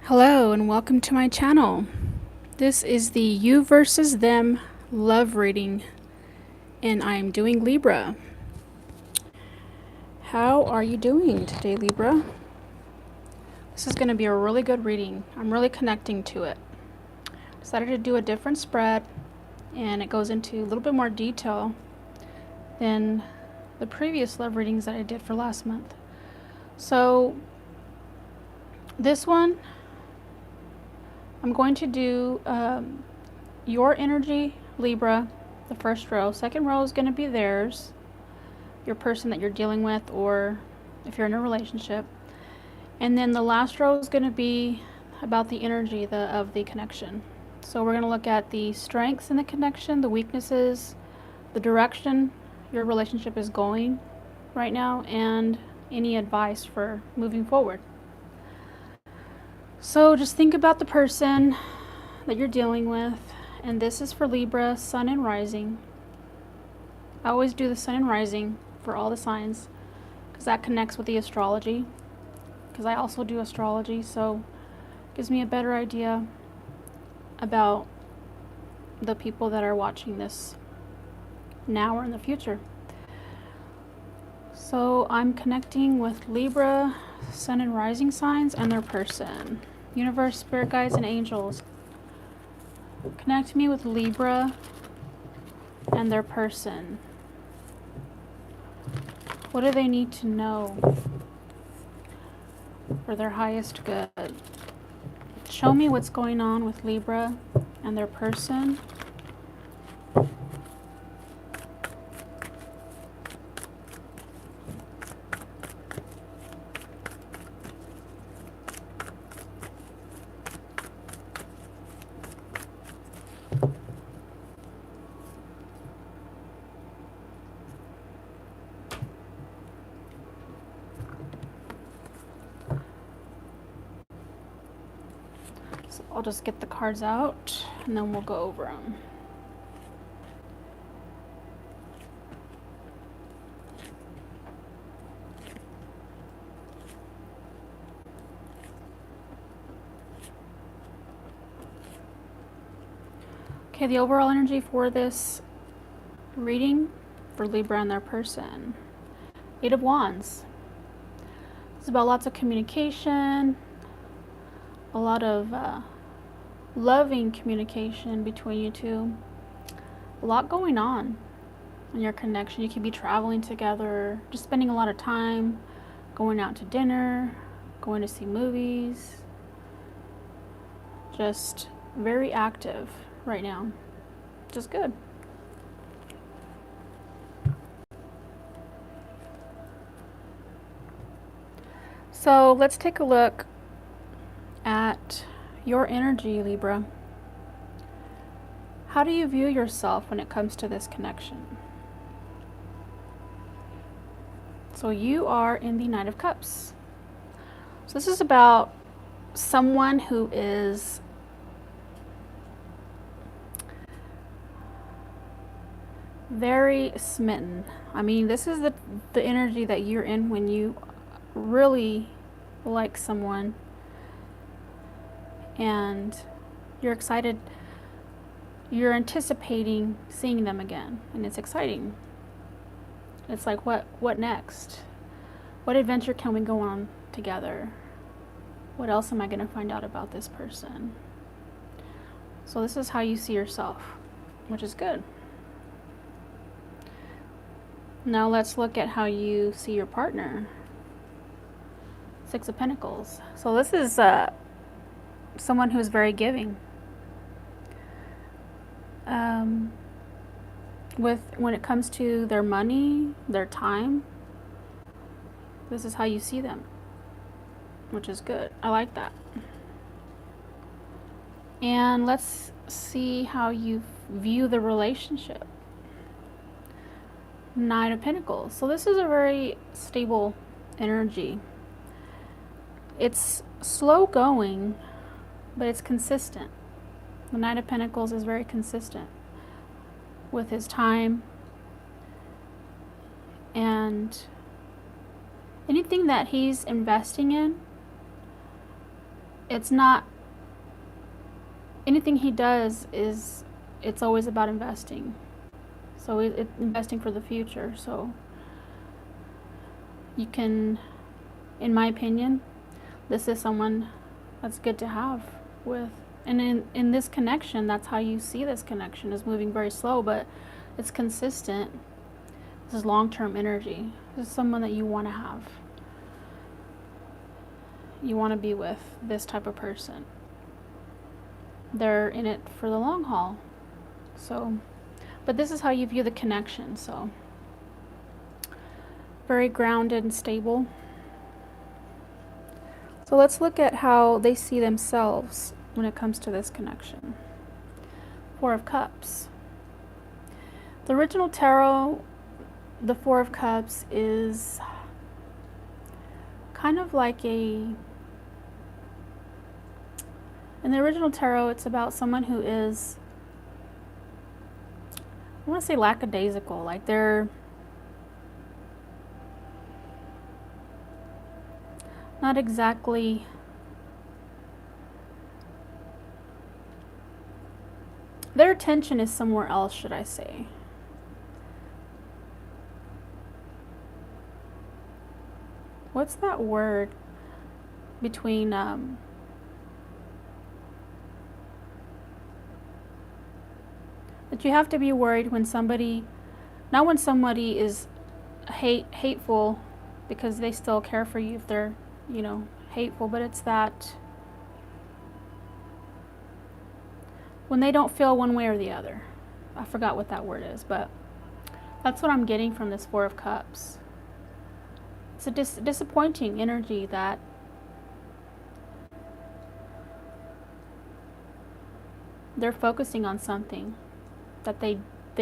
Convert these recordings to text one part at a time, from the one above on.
Hello and welcome to my channel. This is the You versus Them love reading and I am doing Libra. How are you doing today, Libra? This is going to be a really good reading. I'm really connecting to it. Decided to do a different spread and it goes into a little bit more detail than the previous love readings that I did for last month. So this one I'm going to do your energy, Libra, the first row. Second row is going to be theirs, your person that you're dealing with, or if you're in a relationship. And then the last row is going to be about the energy of the connection. So we're going to look at the strengths in the connection, the weaknesses, the direction your relationship is going right now, and any advice for moving forward. So just think about the person that you're dealing with, and this is for Libra, Sun and Rising. I always do the Sun and Rising for all the signs because that connects with the astrology, because I also do astrology, so it gives me a better idea about the people that are watching this now or in the future. So I'm connecting with Libra, Sun and Rising signs and their person. Universe, spirit guides, and angels, connect me with Libra and their person. What do they need to know for their highest good? Show me what's going on with Libra and their person. So I'll just get the cards out and then we'll go over them. Okay, the overall energy for this reading for Libra and their person. 8 of Wands. It's about lots of communication, a lot of loving communication between you two. A lot going on in your connection. You could be traveling together, just spending a lot of time, going out to dinner, going to see movies. Just very active right now. Just good. So let's take a look at your energy, Libra. How do you view yourself when it comes to this connection? So you are in the Knight of Cups. So this is about someone who is very smitten. I mean, this is the energy that you're in when you really like someone and you're excited, you're anticipating seeing them again, and it's exciting. It's like, what next? What adventure can we go on together? What else am I going to find out about this person? So this is how you see yourself, which is good. Now let's look at how you see your partner. 6 of Pentacles. So this is someone who's very giving. When it comes to their money, their time, this is how you see them, which is good. I like that. And let's see how you view the relationship. 9 of Pentacles. So this is a very stable energy. It's slow going, but it's consistent. The Knight of Pentacles is very consistent with his time, and anything that he's investing in it's not, anything he does is, it's always about investing. So it's investing for the future. So you can, in my opinion, this is someone that's good to have with. And in this connection, that's how you see this connection, is moving very slow, but it's consistent. This is long-term energy. This is someone that you want to have. You want to be with this type of person. They're in it for the long haul. So, but this is how you view the connection. So, very grounded and stable. So let's look at how they see themselves when it comes to this connection. Four of Cups. The original tarot, the Four of Cups is kind of like a, in the original tarot, it's about someone who is, I want to say lackadaisical, like they're not exactly, their attention is somewhere else, should I say. What's that word between that you have to be worried when somebody, not when somebody is hateful because they still care for you if they're, you know, hateful, but it's that when they don't feel one way or the other. I forgot what that word is, but that's what I'm getting from this Four of Cups. It's a disappointing energy that they're focusing on something that they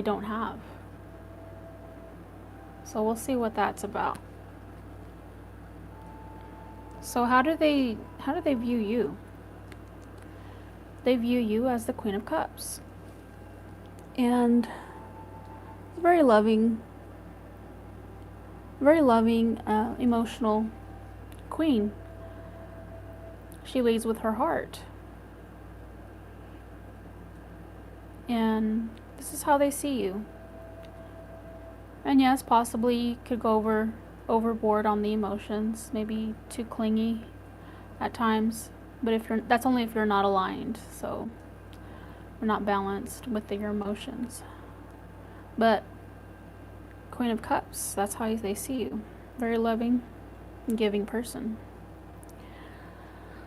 don't have. So we'll see what that's about. So how do they view you? They view you as the Queen of Cups. And very loving, emotional queen. She leads with her heart. And this is how they see you. And yes, possibly you could go overboard on the emotions, maybe too clingy at times. But if you're, that's only if you're not aligned, so you're not balanced with your emotions. But Queen of Cups, that's how they see you. Very loving and giving person.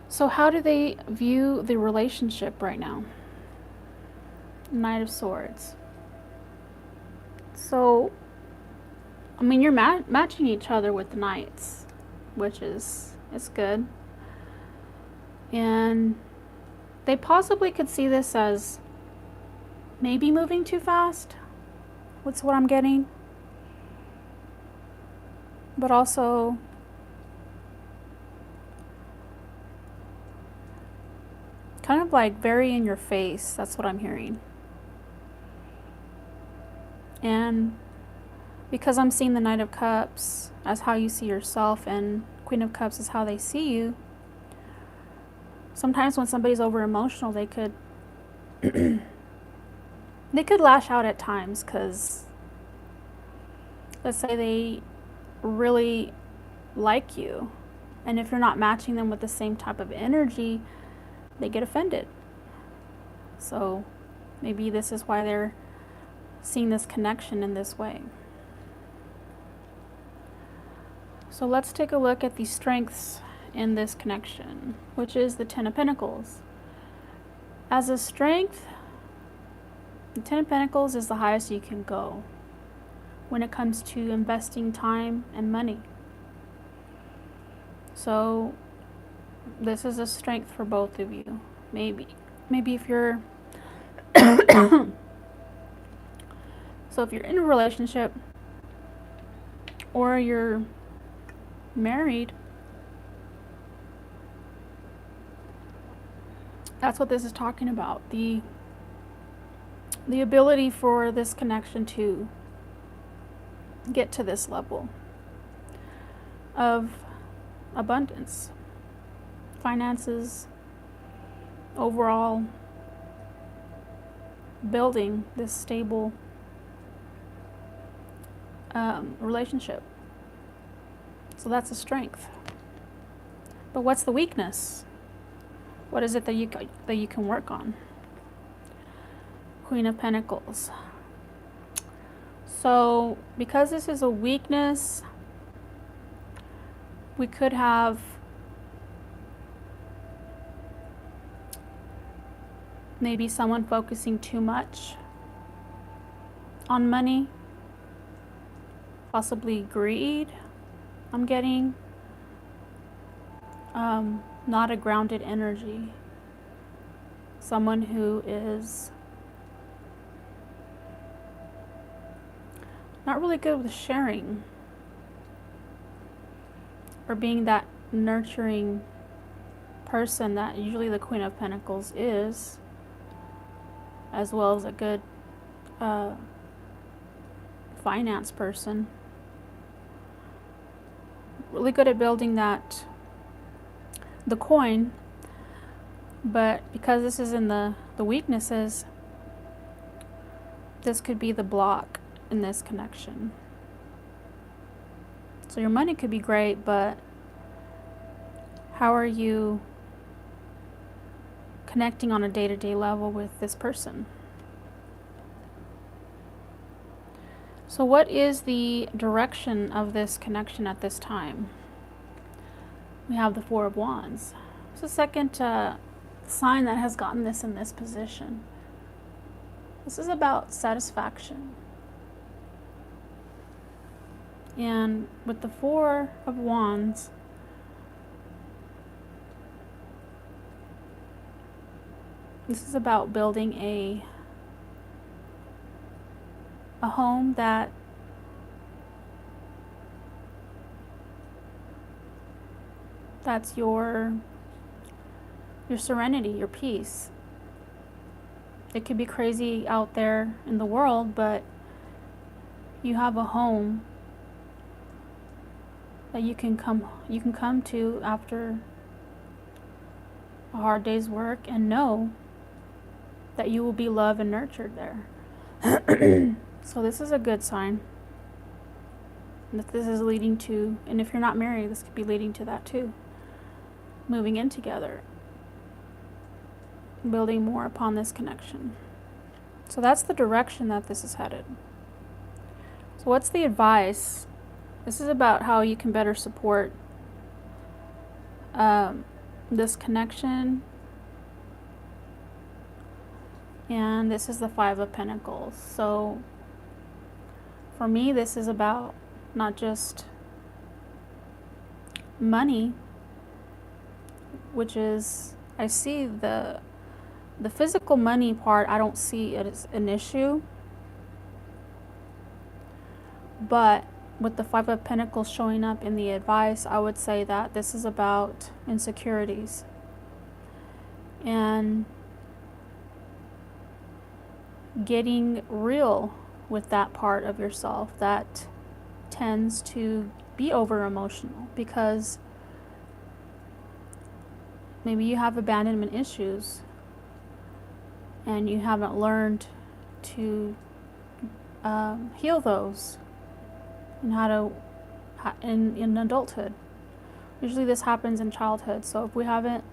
So how do they view the relationship right now? Knight of Swords. So, I mean, you're matching each other with the Knights, which is, it's good. And they possibly could see this as maybe moving too fast. That's what I'm getting. But also kind of like very in your face. That's what I'm hearing. And because I'm seeing the Knight of Cups as how you see yourself and Queen of Cups is how they see you, sometimes when somebody's over emotional, they could they could lash out at times because let's say they really like you, and if you're not matching them with the same type of energy, they get offended. So maybe this is why they're seeing this connection in this way. So let's take a look at the strengths in this connection, which is the Ten of Pentacles. As a strength, the Ten of Pentacles is the highest you can go when it comes to investing time and money. So this is a strength for both of you. Maybe if you're so if you're in a relationship or you're married, that's what this is talking about. The ability for this connection to get to this level of abundance, finances, overall building this stable relationship. So that's a strength. But what's the weakness? What is it that you can work on? Queen of Pentacles. So because this is a weakness, we could have maybe someone focusing too much on money, possibly greed, I'm getting. Not a grounded energy. Someone who is not really good with sharing or being that nurturing person that usually the Queen of Pentacles is, as well as a good finance person. Really good at building that the coin, but because this is in the weaknesses, this could be the block in this connection. So your money could be great, but how are you connecting on a day-to-day level with this person? So what is the direction of this connection at this time? We have the Four of Wands. It's the second sign that has gotten this in this position. This is about satisfaction. And with the Four of Wands, this is about building a home that's your serenity, your peace. It could be crazy out there in the world, but you have a home that you can come to after a hard day's work and know that you will be loved and nurtured there. So this is a good sign that this is leading to, and if you're not married, this could be leading to that too. Moving in together, building more upon this connection. So that's the direction that this is headed. So what's the advice? This is about how you can better support this connection. And this is the Five of Pentacles. So for me, this is about not just money, which is, I see the physical money part, I don't see it as an issue. But with the Five of Pentacles showing up in the advice, I would say that this is about insecurities. And getting real with that part of yourself that tends to be over emotional, because maybe you have abandonment issues and you haven't learned to heal those and how to in adulthood. Usually this happens in childhood, so if we haven't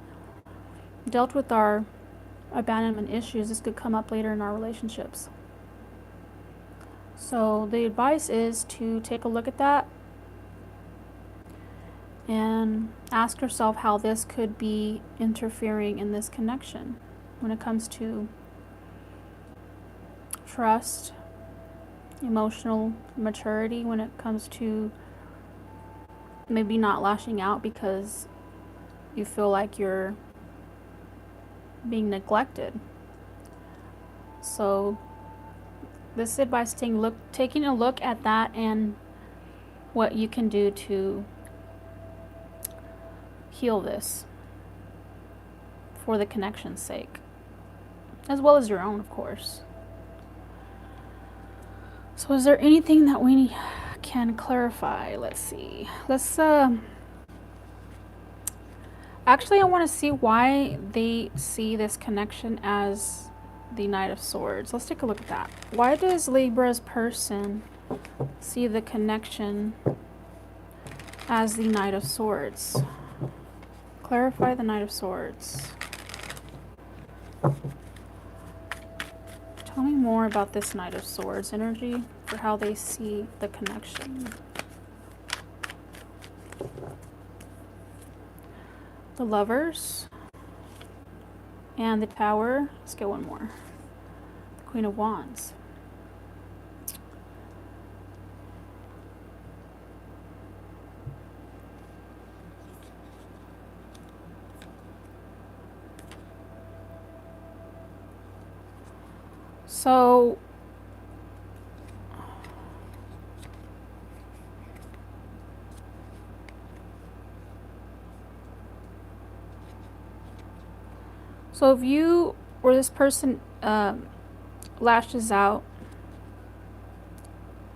dealt with our abandonment issues, this could come up later in our relationships. So the advice is to take a look at that and ask yourself how this could be interfering in this connection when it comes to trust, emotional maturity, when it comes to maybe not lashing out because you feel like you're being neglected. So this advice, taking a look at that and what you can do to heal this for the connection's sake, as well as your own, of course. So is there anything that we can clarify? Let's see. I Actually, I want to see why they see this connection as the Knight of Swords. Let's take a look at that. Why does Libra's person see the connection as the Knight of Swords? Clarify the Knight of Swords. Tell me more about this Knight of Swords energy for how they see the connection. The Lovers and the Tower. Let's get one more. The Queen of Wands. So if you or this person lashes out,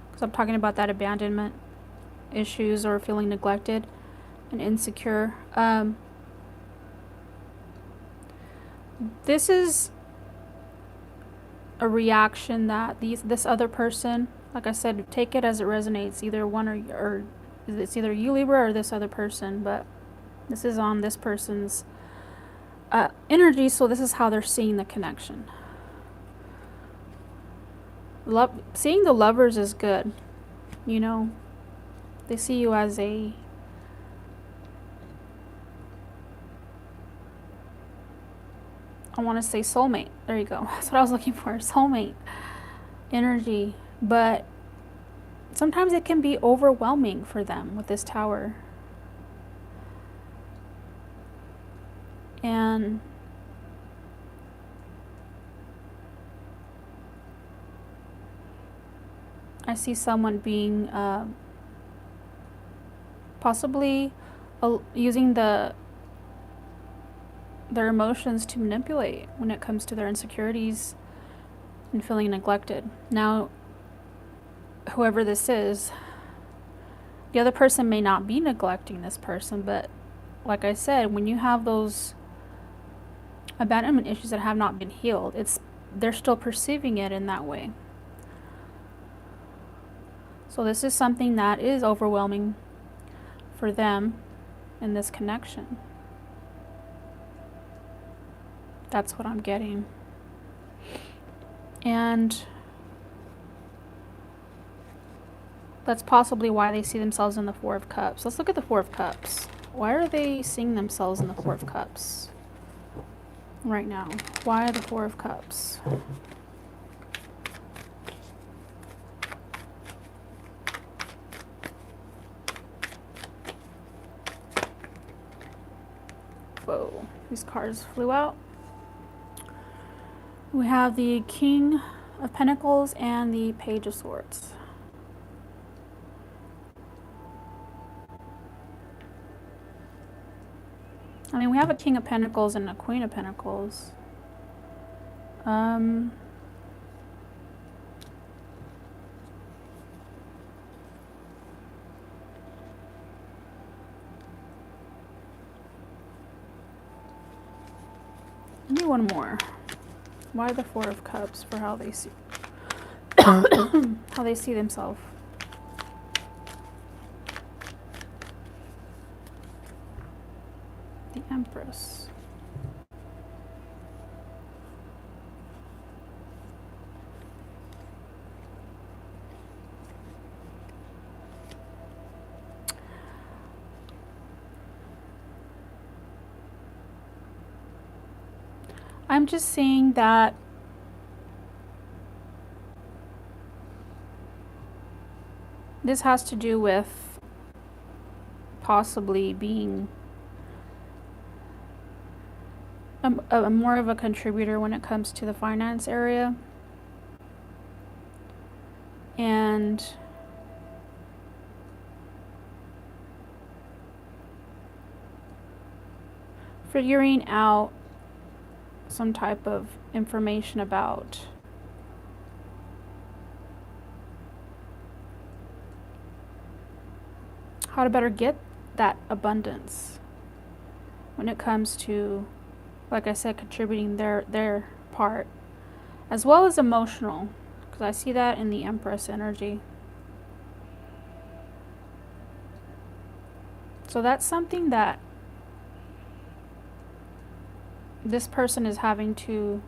because I'm talking about that abandonment issues or feeling neglected and insecure, this is a reaction that this other person, like I said, take it as it resonates, either one or it's either you, Libra, or this other person, but this is on this person's energy, so this is how they're seeing the connection. Seeing the Lovers is good, you know. They see you as a I want to say soulmate. There you go. That's what I was looking for. Soulmate energy. But sometimes it can be overwhelming for them with this Tower. And I see someone being possibly using their emotions to manipulate when it comes to their insecurities and feeling neglected. Now, whoever this is, the other person may not be neglecting this person, but like I said, when you have those abandonment issues that have not been healed, they're still perceiving it in that way. So this is something that is overwhelming for them in this connection. That's what I'm getting. And that's possibly why they see themselves in the Four of Cups. Let's look at the Four of Cups. Why are they seeing themselves in the Four of Cups right now? Why the Four of Cups? Whoa, these cards flew out. We have the King of Pentacles and the Page of Swords. I mean, we have a King of Pentacles and a Queen of Pentacles. Maybe one more. Why the Four of Cups for how they see how they see themselves. The Empress. I'm just seeing that this has to do with possibly being a more of a contributor when it comes to the finance area. And figuring out some type of information about how to better get that abundance. when it comes to, like I said, contributing their part, as well as emotional, because I see that in the Empress energy. So that's something that this person is having to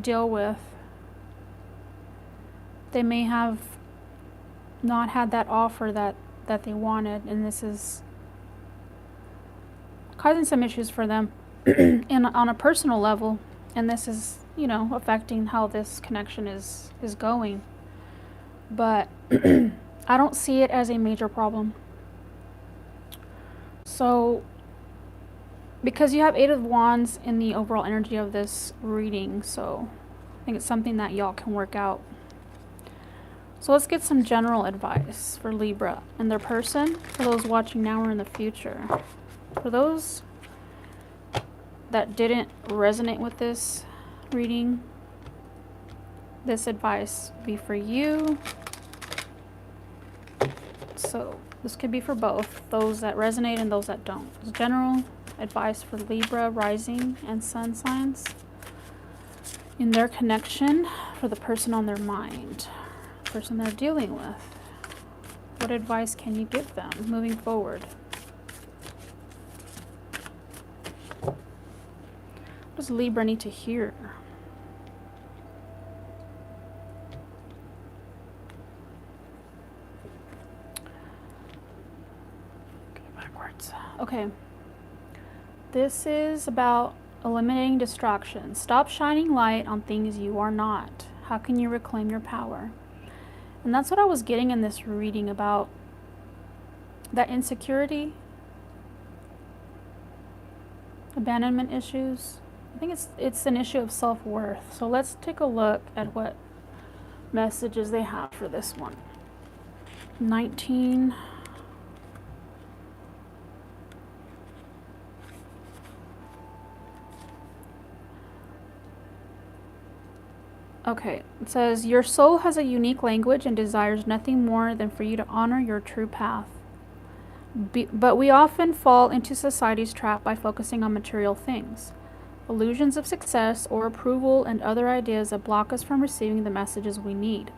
deal with. They may have not had that offer that they wanted, and this is causing some issues for them and on a personal level, and this is, you know, affecting how this connection is going. But I don't see it as a major problem. So because you have 8 of Wands in the overall energy of this reading, so I think it's something that y'all can work out. So let's get some general advice for Libra and their person, for those watching now or in the future. For those that didn't resonate with this reading, this advice would be for you. So this could be for both, those that resonate and those that don't. It's general advice for Libra, rising, and sun signs in their connection, for the person on their mind, the person they're dealing with. What advice can you give them moving forward? What does Libra need to hear? Go backwards. Okay. This is about eliminating distractions. Stop shining light on things you are not. How can you reclaim your power? And that's what I was getting in this reading about, that insecurity, abandonment issues. I think it's an issue of self-worth. So let's take a look at what messages they have for this one. 19. Okay, it says, your soul has a unique language and desires nothing more than for you to honor your true path. But we often fall into society's trap by focusing on material things, illusions of success or approval, and other ideas that block us from receiving the messages we need.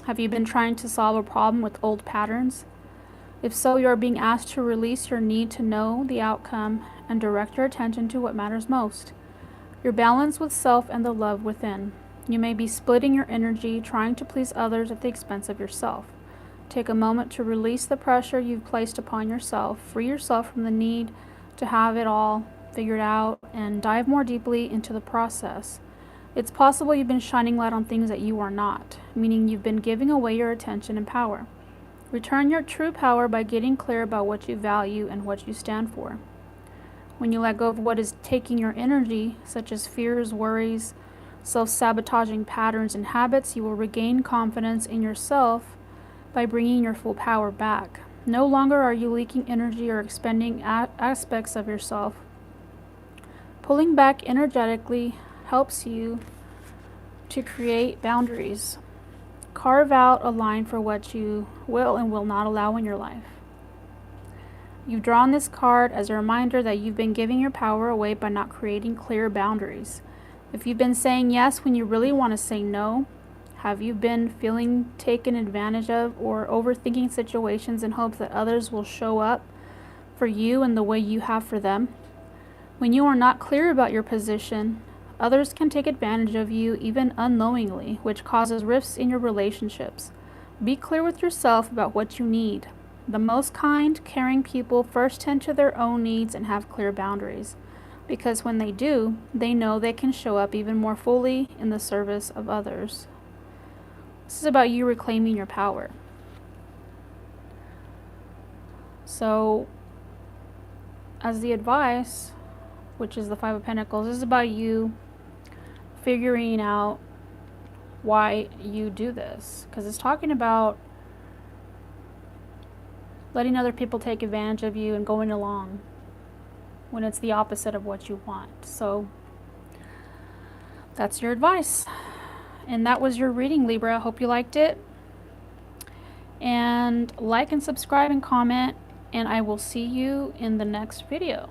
Have you been trying to solve a problem with old patterns? If so, you are being asked to release your need to know the outcome and direct your attention to what matters most, your balance with self and the love within. You may be splitting your energy, trying to please others at the expense of yourself. Take a moment to release the pressure you've placed upon yourself, free yourself from the need to have it all figured out, and dive more deeply into the process. It's possible you've been shining light on things that you are not, meaning you've been giving away your attention and power. Return your true power by getting clear about what you value and what you stand for. When you let go of what is taking your energy, such as fears, worries, self-sabotaging patterns and habits, you will regain confidence in yourself by bringing your full power back. No longer are you leaking energy or expending aspects of yourself. Pulling back energetically helps you to create boundaries. Carve out a line for what you will and will not allow in your life. You've drawn this card as a reminder that you've been giving your power away by not creating clear boundaries. If you've been saying yes when you really want to say no, have you been feeling taken advantage of or overthinking situations in hopes that others will show up for you in the way you have for them? When you are not clear about your position, others can take advantage of you even unknowingly, which causes rifts in your relationships. Be clear with yourself about what you need. The most kind, caring people first tend to their own needs and have clear boundaries, because when they do, they know they can show up even more fully in the service of others. This is about you reclaiming your power. So, as the advice, which is the Five of Pentacles, this is about you figuring out why you do this. Because it's talking about letting other people take advantage of you and going along when it's the opposite of what you want. So that's your advice. And that was your reading, Libra. I hope you liked it. And like and subscribe and comment. and I will see you in the next video.